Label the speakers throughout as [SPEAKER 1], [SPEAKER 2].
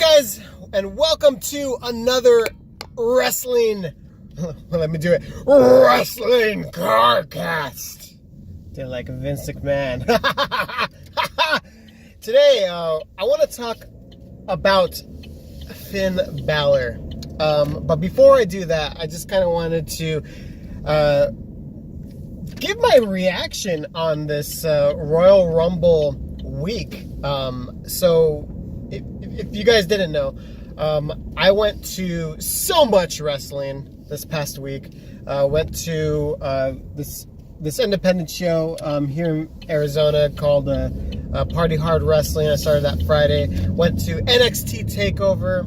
[SPEAKER 1] guys, and welcome to another Wrestling Carcast. Did like Vince McMahon. Today, I want to talk about Finn Balor. But before I do that, I just kind of wanted to give my reaction on this Royal Rumble week. So if you guys didn't know, I went to so much wrestling this past week. Went to this independent show here in Arizona called Party Hard Wrestling. I started that Friday. Went to NXT Takeover,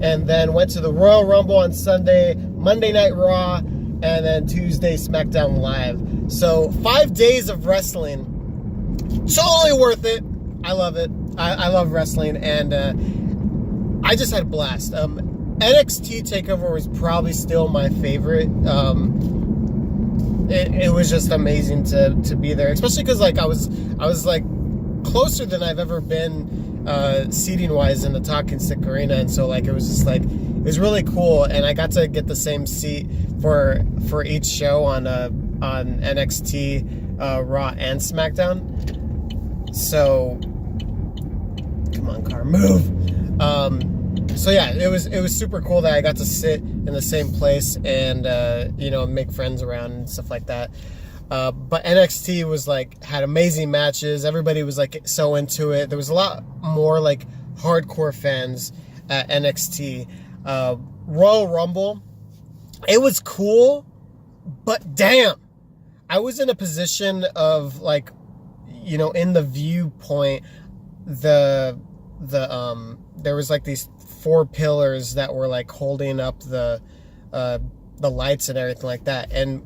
[SPEAKER 1] and then went to the Royal Rumble on Sunday, Monday Night Raw, and then Tuesday Smackdown Live. So 5 days of wrestling. Totally worth it. I love it. I love wrestling, and I just had a blast. NXT Takeover was probably still my favorite. It was just amazing to be there, especially because like I was like closer than I've ever been seating wise in the Talking Stick Arena, and so like it was just like it was really cool, and I got to get the same seat for each show on NXT Raw and SmackDown. So come on, car, move. So yeah, it was super cool that I got to sit in the same place and make friends around and stuff like that. But NXT was like had amazing matches. Everybody was like so into it. There was a lot more like hardcore fans at NXT. Royal Rumble, it was cool, but damn, I was in a position of like, in the viewpoint, there was like these 4 pillars that were like holding up the lights and everything like that, and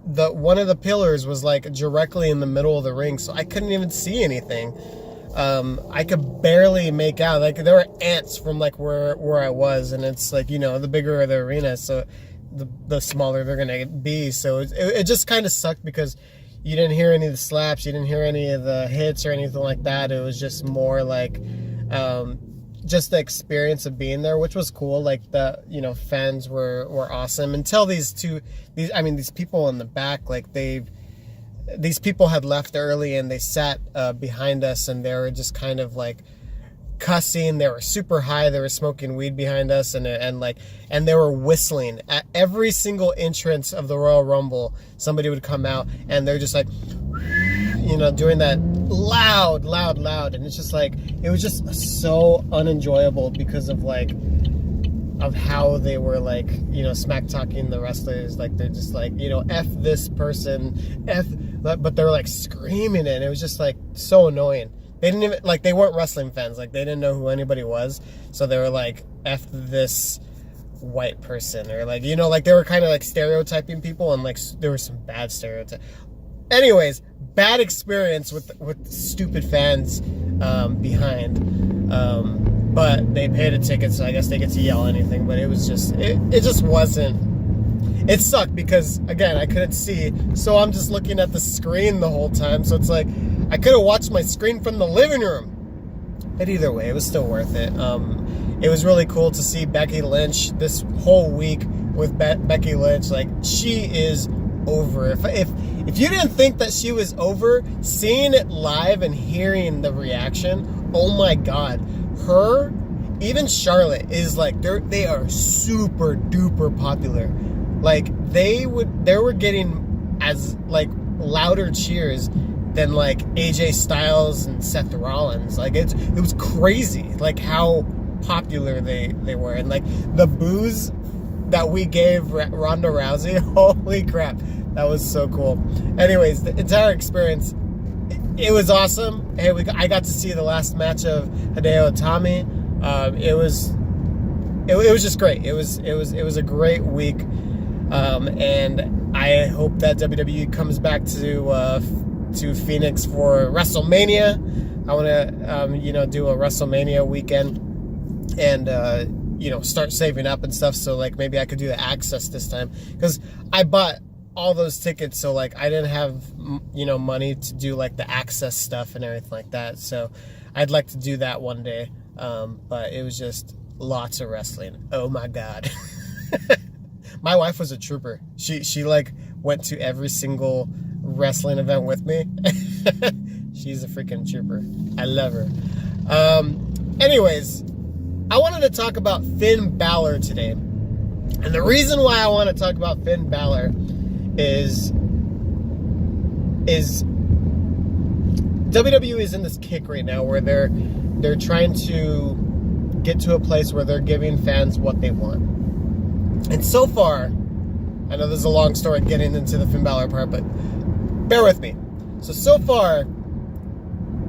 [SPEAKER 1] one of the pillars was like directly in the middle of the ring, so I couldn't even see anything. I could barely make out, like there were ants from like where I was, and it's like, the bigger the arena, so the smaller they're gonna be. So it just kind of sucked because you didn't hear any of the slaps, you didn't hear any of the hits or anything like that. It was just more like just the experience of being there, which was cool. Like the fans were awesome until these people in the back, like these people had left early and they sat behind us, and they were just kind of like cussing. They were super high. They were smoking weed behind us, and they were whistling at every single entrance of the Royal Rumble. Somebody would come out and they're just like, doing that loud, and it's just like, it was just so unenjoyable because of how they were like, smack talking the wrestlers, like they're just like, F this person, but they're like screaming it, and it was just like so annoying. They didn't even, like, they weren't wrestling fans, like they didn't know who anybody was, so they were like, F this white person, or like, like they were kind of like stereotyping people, and like there was some bad stereotypes. Anyways, bad experience with stupid fans behind. But they paid a ticket, so I guess they get to yell anything. But it was just, it just wasn't. It sucked because, again, I couldn't see, so I'm just looking at the screen the whole time. So it's like I could have watched my screen from the living room. But either way, it was still worth it. It was really cool to see Becky Lynch this whole week with Becky Lynch. Like, she is over. If you didn't think that she was over, seeing it live and hearing the reaction, oh my god, her, even Charlotte is like, they are super duper popular. Like they were getting as like louder cheers than like AJ Styles and Seth Rollins. Like it was crazy, like how popular they were, and like the boos that we gave Ronda Rousey, holy crap, that was so cool. Anyways, the entire experience, it was awesome. Hey, I got to see the last match of Hideo Itami. It was just great. It was a great week, and I hope that WWE comes back to Phoenix for WrestleMania. I want to do a WrestleMania weekend, and start saving up and stuff, so like maybe I could do the access this time, because I bought all those tickets, so like I didn't have money to do like the access stuff and everything like that. So I'd like to do that one day. But it was just lots of wrestling. Oh my God. My wife was a trooper. She like went to every single wrestling event with me. She's a freaking trooper. I love her. Anyways, I wanted to talk about Finn Balor today. And the reason why I want to talk about Finn Balor is WWE is in this kick right now where they're trying to get to a place where they're giving fans what they want. And so far, I know this is a long story getting into the Finn Balor part, but bear with me. So far,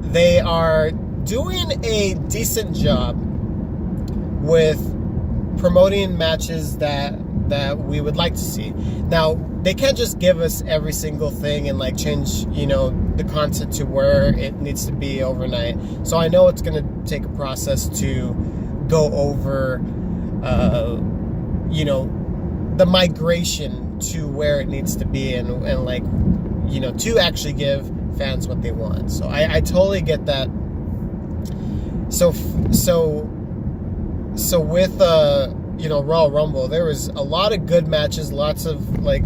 [SPEAKER 1] they are doing a decent job with promoting matches that we would like to see. Now, they can't just give us every single thing and like change, the content to where it needs to be overnight. So I know it's going to take a process to go over, the migration to where it needs to be and like, to actually give fans what they want. So I totally get that. So with Royal Rumble, there was a lot of good matches, lots of like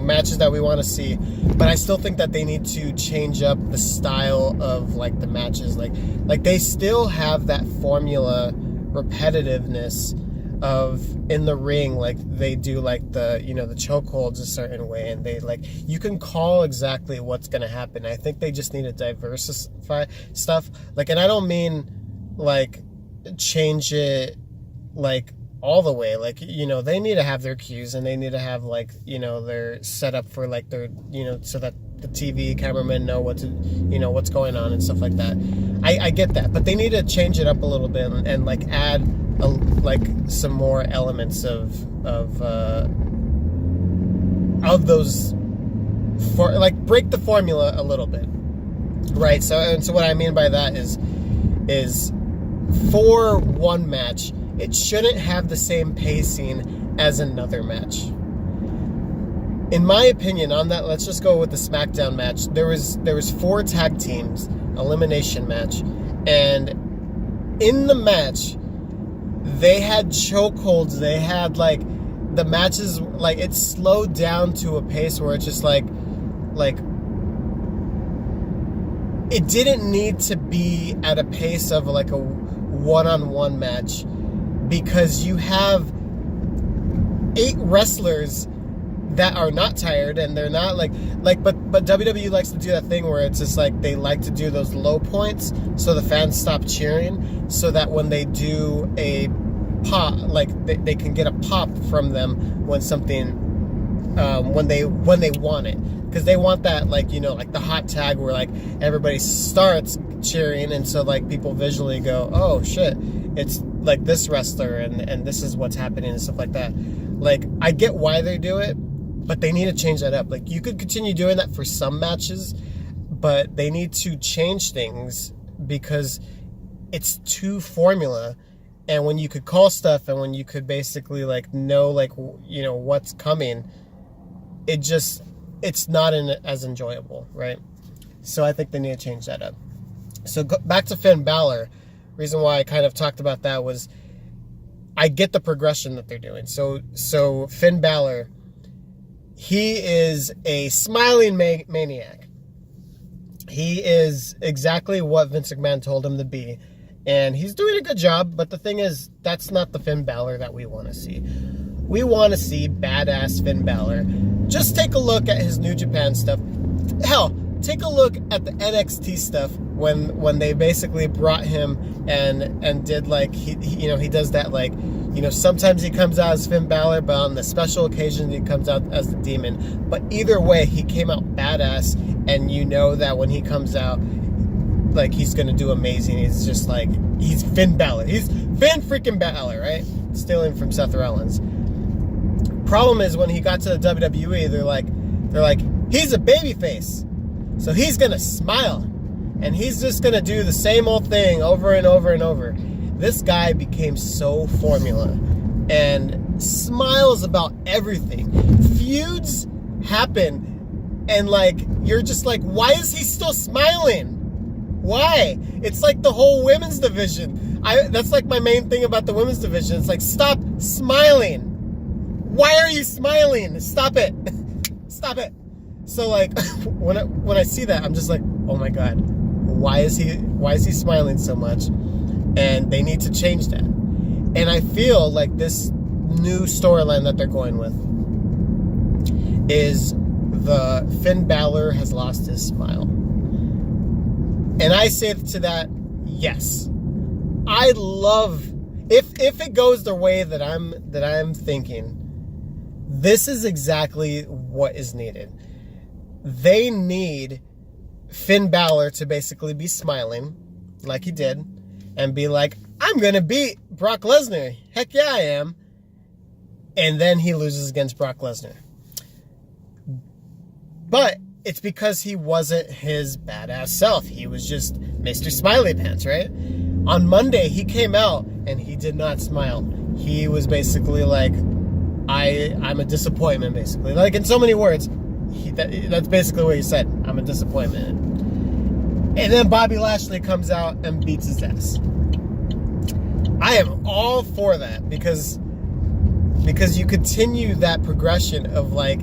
[SPEAKER 1] matches that we want to see, but I still think that they need to change up the style of like the matches. Like they still have that formula repetitiveness of in the ring, like they do like the the chokeholds a certain way, and they like you can call exactly what's going to happen. I think they just need to diversify stuff, like, and I don't mean like change it like all the way, like they need to have their cues, and they need to have like their setup for like their so that the TV cameramen know what to what's going on and stuff like that. I get that, but they need to change it up a little bit and like add like some more elements of those, for like break the formula a little bit, right? So what I mean by that is for one match, it shouldn't have the same pacing as another match. In my opinion on that, let's just go with the Smackdown match. There was 4 tag teams, elimination match, and in the match, they had chokeholds. They had like the matches, like it slowed down to a pace where it's just like it didn't need to be at a pace of like a one-on-one match, because you have 8 wrestlers that are not tired, and they're not but WWE likes to do that thing where it's just like they like to do those low points so the fans stop cheering, so that when they do a pop, like they can get a pop from them when something when they want it, because they want that like like the hot tag where like everybody starts cheering, and so like people visually go, oh shit, it's like this wrestler and this is what's happening and stuff like that. Like I get why they do it, but they need to change that up. Like you could continue doing that for some matches, but they need to change things because it's too formula. And when you could call stuff and when you could basically like know like what's coming, it's not as enjoyable, right? So I think they need to change that up. So back to Finn Balor. Reason why I kind of talked about that was I get the progression that they're doing. So Finn Balor, he is a smiling maniac. He is exactly what Vince McMahon told him to be. And he's doing a good job, but the thing is, that's not the Finn Balor that we want to see. We want to see badass Finn Balor. Just take a look at his New Japan stuff. Hell, take a look at the NXT stuff when they basically brought him and did like he does that, like sometimes he comes out as Finn Balor, but on the special occasions he comes out as the Demon. But either way, he came out badass, and that when he comes out, like he's gonna do amazing. He's just like, he's Finn Balor. He's Finn freaking Balor, right? Stealing from Seth Rollins. Problem is, when he got to the WWE, they're like, he's a babyface, so he's gonna smile, and he's just gonna do the same old thing over and over and over. This guy became so formula and smiles about everything. Feuds happen, and like you're just like, why is he still smiling? Why? It's like the whole women's division. that's like my main thing about the women's division. It's like, stop smiling. Why are you smiling? Stop it. Stop it. So like when I see that, I'm just like, oh my God, why is he smiling so much? And they need to change that. And I feel like this new storyline that they're going with is the Finn Balor has lost his smile. And I say to that, yes. I love if it goes the way that I'm thinking, this is exactly what is needed. They need Finn Balor to basically be smiling like he did and be like, I'm going to beat Brock Lesnar. Heck yeah, I am. And then he loses against Brock Lesnar. But it's because he wasn't his badass self. He was just Mr. Smiley Pants, right? On Monday, he came out and he did not smile. He was basically like, I'm a disappointment, basically. Like, in so many words, that's basically what he said. I'm a disappointment. And then Bobby Lashley comes out and beats his ass. I am all for that because you continue that progression of like,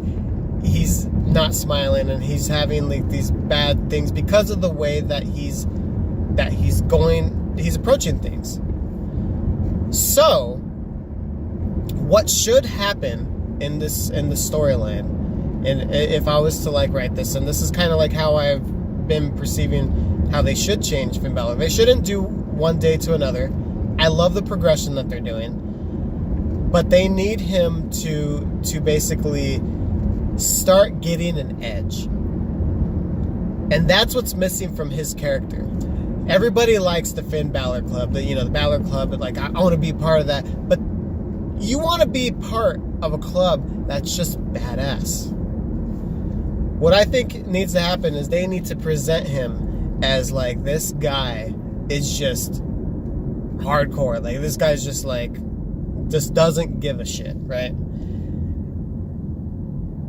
[SPEAKER 1] he's not smiling and he's having like these bad things because of the way that he's approaching things. So what should happen in the storyline, and if I was to like write this, and this is kind of like how I've been perceiving how they should change Finn Balor. They shouldn't do one day to another. I love the progression that they're doing, but they need him to basically start getting an edge. And that's what's missing from his character. Everybody likes the Finn Balor Club, the Balor Club, but like, I want to be part of that. But you want to be part of a club that's just badass. What I think needs to happen is they need to present him as like, this guy is just hardcore. Like, this guy's just like, just doesn't give a shit, right?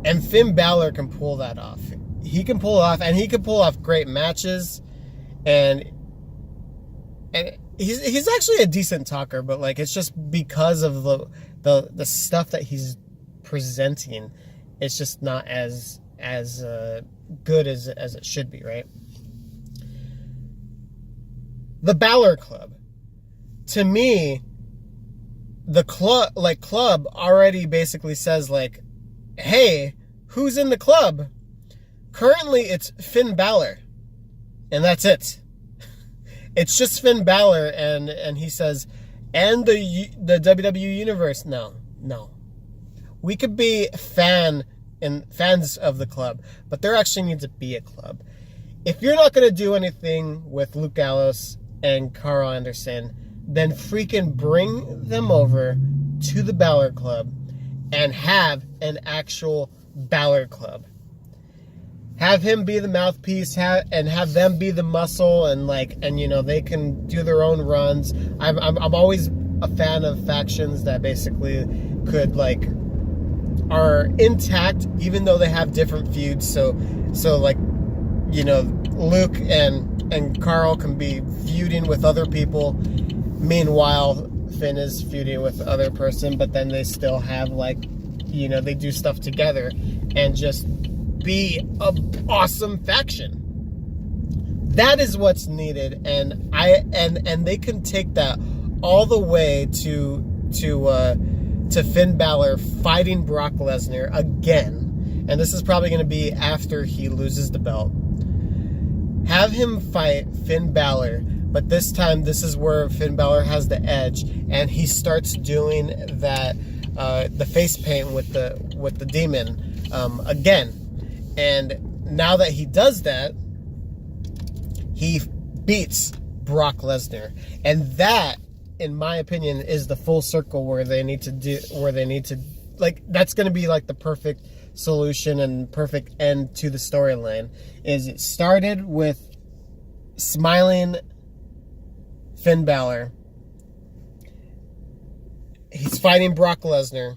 [SPEAKER 1] And Finn Balor can pull that off. He can pull it off, and he can pull off great matches. And he's actually a decent talker, but like, it's just because of the stuff that he's presenting, it's just not as good as it should be, right? The Balor Club, to me, the club already basically says like, hey, who's in the club? Currently, it's Finn Balor, and that's it. It's just Finn Balor, and he says, and the WWE Universe. No. We could be fans of the club, but there actually needs to be a club. If you're not going to do anything with Luke Gallows and Carl Anderson, then freaking bring them over to the Balor Club and have an actual Balor Club. Have him be the mouthpiece, and have them be the muscle, and they can do their own runs. I'm always a fan of factions that basically could are intact even though they have different feuds. So Luke and Carl can be feuding with other people. Meanwhile, Finn is feuding with the other person, but then they still have they do stuff together and just be an awesome faction. That is what's needed, and they can take that all the way to Finn Balor fighting Brock Lesnar again, and this is probably going to be after he loses the belt. Have him fight Finn Balor, but this time this is where Finn Balor has the edge, and he starts doing that the face paint with the demon again. And now that he does that, he beats Brock Lesnar, and that, in my opinion, is the full circle where they need to that's going to be like the perfect solution and perfect end to the storyline. Is it started with smiling Finn Balor. He's fighting Brock Lesnar.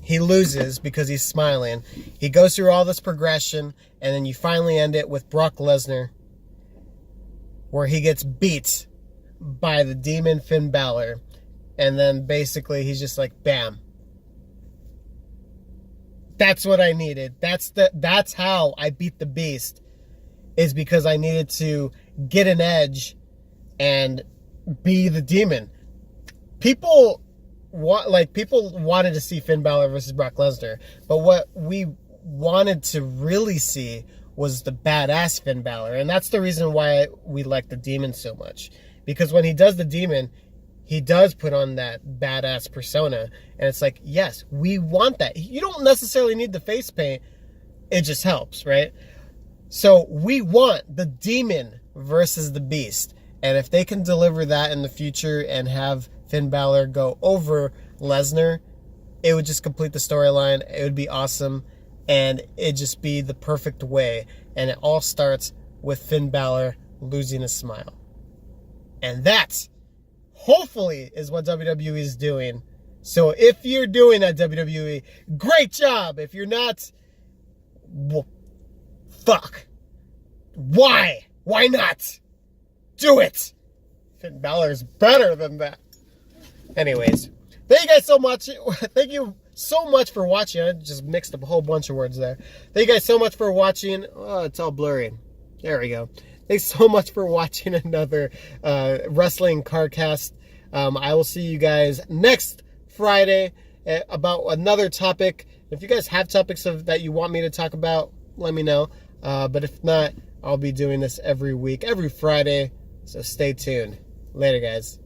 [SPEAKER 1] He loses because he's smiling. He goes through all this progression, and then you finally end it with Brock Lesnar, where he gets beat by the demon Finn Balor. And then basically he's just like, bam. That's what I needed. That's how I beat the Beast, is because I needed to get an edge and be the demon. People wanted to see Finn Balor versus Brock Lesnar, but what we wanted to really see was the badass Finn Balor, and that's the reason why we like the demon so much. Because when he does the demon, he does put on that badass persona, and it's like, yes, we want that. You don't necessarily need the face paint, it just helps, right? So we want the demon versus the Beast, and if they can deliver that in the future and have Finn Balor go over Lesnar, it would just complete the storyline. It would be awesome, and it'd just be the perfect way. And it all starts with Finn Balor losing a smile. And that, hopefully, is what WWE is doing. So if you're doing that, WWE, great job. If you're not, well, fuck. Why? Why not? Do it. Finn Balor's better than that. Anyways, thank you guys so much. Thank you so much for watching. I just mixed up a whole bunch of words there. Thank you guys so much for watching. Oh, it's all blurry. There we go. Thanks so much for watching another Wrestling Carcast. I will see you guys next Friday about another topic. If you guys have topics that you want me to talk about, let me know. But if not, I'll be doing this every week, every Friday. So stay tuned. Later, guys.